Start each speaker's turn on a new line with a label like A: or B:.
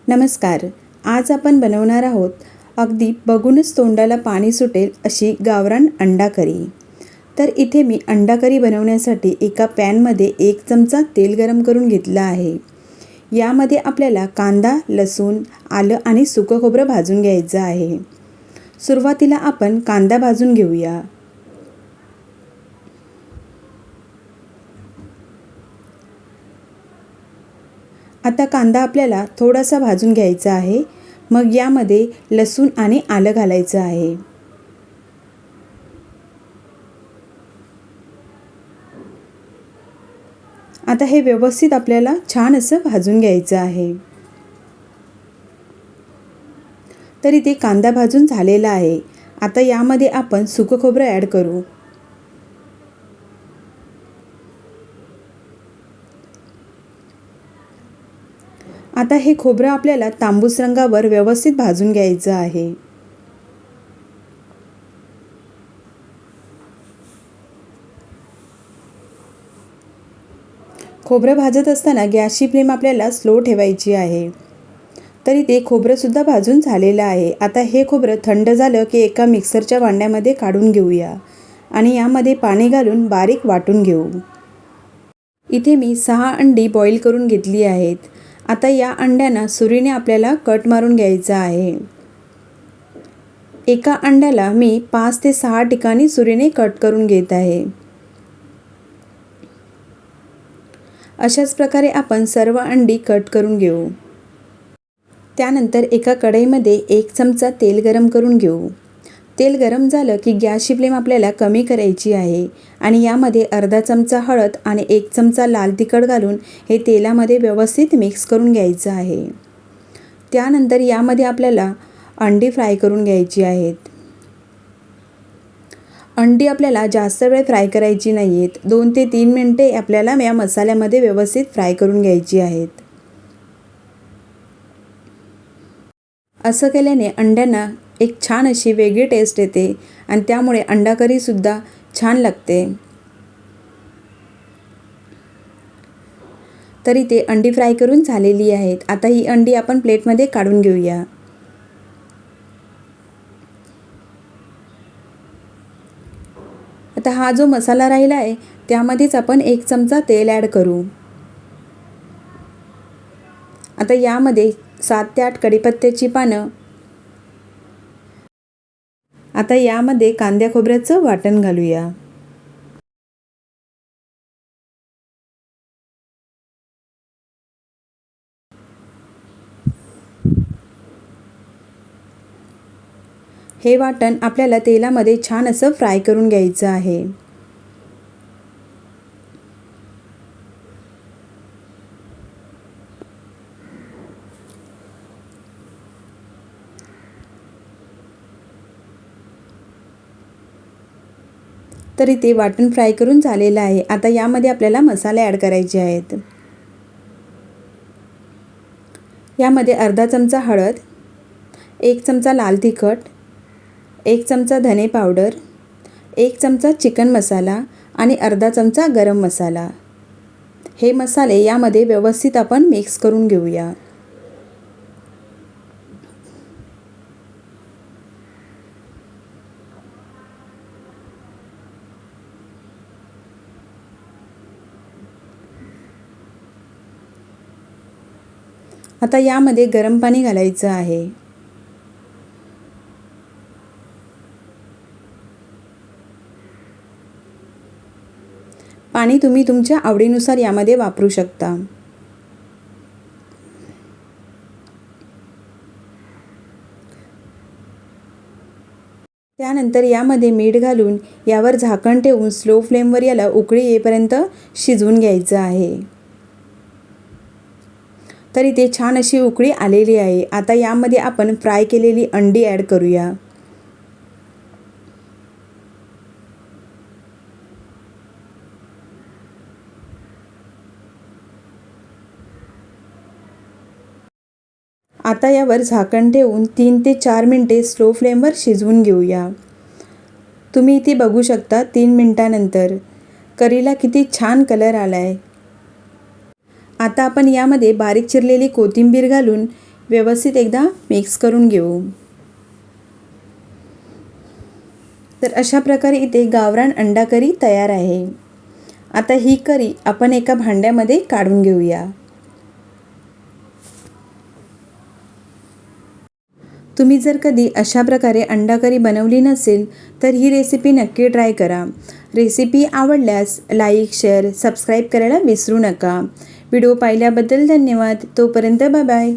A: नमस्कार. आज आपण बनवणार आहोत अगदी बघूनच तोंडाला पाणी सुटेल अशी गावरान अंडा करी. तर इथे मी अंडा करी बनवण्यासाठी एका पॅनमध्ये 1 चमचा तेल गरम करून घेतलं आहे. यामध्ये आपल्याला कांदा, लसूण, आलं आणि सुकं खोबरं भाजून घ्यायचं आहे. सुरुवातीला आपण कांदा भाजून घेऊया. आता कांदा आपल्याला थोडासा भाजून घ्यायचा आहे. मग यामध्ये लसूण आणि आलं घालायचं आहे. आता हे व्यवस्थित आपल्याला छान असं भाजून घ्यायचं आहे. तर इथे कांदा भाजून झालेला आहे. आता यामध्ये आपण सुकं खोबरं ॲड करू. आता हे खोबरं आपल्याला तांबूस रंगावर व्यवस्थित भाजून घ्यायचं आहे. खोबरं भाजत असताना गॅसची फ्लेम आपल्याला स्लो ठेवायची आहे. तरी ते खोबरंसुद्धा भाजून झालेलं आहे. आता हे खोबरं थंड झालं की एका मिक्सरच्या भांड्यामध्ये काढून घेऊया आणि यामध्ये पाणी घालून बारीक वाटून घेऊ. इथे मी 6 अंडी बॉईल करून घेतली आहेत. आता या अंड्यांना सुरीने आपल्याला कट मारून घ्यायचा आहे. एका अंड्याला मी 5 ते 6 ठिकाणी सुरीने कट करून घेत आहे. अशाच प्रकारे आपण सर्व अंडी कट करून घेऊ. त्यानंतर एका कढईमध्ये 1 चमचा तेल गरम करून घेऊ. तेल गरम झालं की गॅसची फ्लेम आपल्याला कमी करायची आहे आणि यामध्ये अर्धा चमचा हळद आणि 1 चमचा लाल तिखट घालून हे तेलामध्ये व्यवस्थित मिक्स करून घ्यायचं आहे. त्यानंतर यामध्ये आपल्याला अंडी फ्राय करून घ्यायची आहेत. अंडी आपल्याला जास्त वेळ फ्राय करायची नाही आहेत. 2 ते 3 मिनिटे आपल्याला या मसाल्यामध्ये व्यवस्थित फ्राय करून घ्यायची आहेत. असं केल्याने अंड्यांना एक छान अशी वेगळी टेस्ट येते आणि त्यामुळे अंडा करीसुद्धा छान लागते. तरी ते अंडी फ्राय करून झालेली आहेत. आता ही अंडी आपण प्लेटमध्ये काढून घेऊया. आता हा जो मसाला राहिला आहे त्यामध्येच आपण 1 चमचा तेल ॲड करू. आता यामध्ये 7 ते 8 कढीपत्त्याची पानं. आता यामध्ये कांद्या खोबऱ्याचं वाटण घालूया. हे वाटण आपल्याला तेलामध्ये छान असं फ्राय करून घ्यायचं आहे. तरी ते वाटण फ्राय करून झालेलं आहे. आता यामध्ये आपल्याला मसाले ॲड करायचे आहेत. यामध्ये अर्धा चमचा हळद, 1 चमचा लाल तिखट, 1 चमचा धने पावडर, 1 चमचा चिकन मसाला आणि अर्धा चमचा गरम मसाला. हे मसाले यामध्ये व्यवस्थित आपण मिक्स करून घेऊया. आता यामध्ये गरम पाणी घालायचं आहे. पाणी तुम्ही तुमच्या आवडीनुसार यामध्ये वापरू शकता. त्यानंतर यामध्ये मीठ घालून यावर झाकण ठेवून स्लो फ्लेमवर याला उकळी येईपर्यंत शिजवून घ्यायचं आहे. तरी ते छान अशी उकळी आलेली आहे. आता यामध्ये आपण फ्राय केलेली अंडी ॲड करूया. आता यावर झाकण ठेवून 3 ते 4 मिनिटे स्लो फ्लेमवर शिजवून घेऊया. तुम्ही इथे बघू शकता 3 मिनिटानंतर करीला किती छान कलर आला आहे. आता आपण यामध्ये बारीक चिरलेली कोथिंबीर घालून व्यवस्थित एकदा मिक्स करून घेऊ. तर अशा प्रकारे इथे गावरान अंडा करी तयार आहे. आता ही करी आपण एका भांड्यामध्ये काढून घेऊया. तुम्ही जर कधी अशा प्रकारे अंडा करी बनवली नसेल तर ही रेसिपी नक्की ट्राय करा. रेसिपी आवडल्यास लाईक, शेअर, सबस्क्राईब करायला विसरू नका. व्हिडिओ पाहिल्याबद्दल धन्यवाद. तोपर्यंत बाय बाय.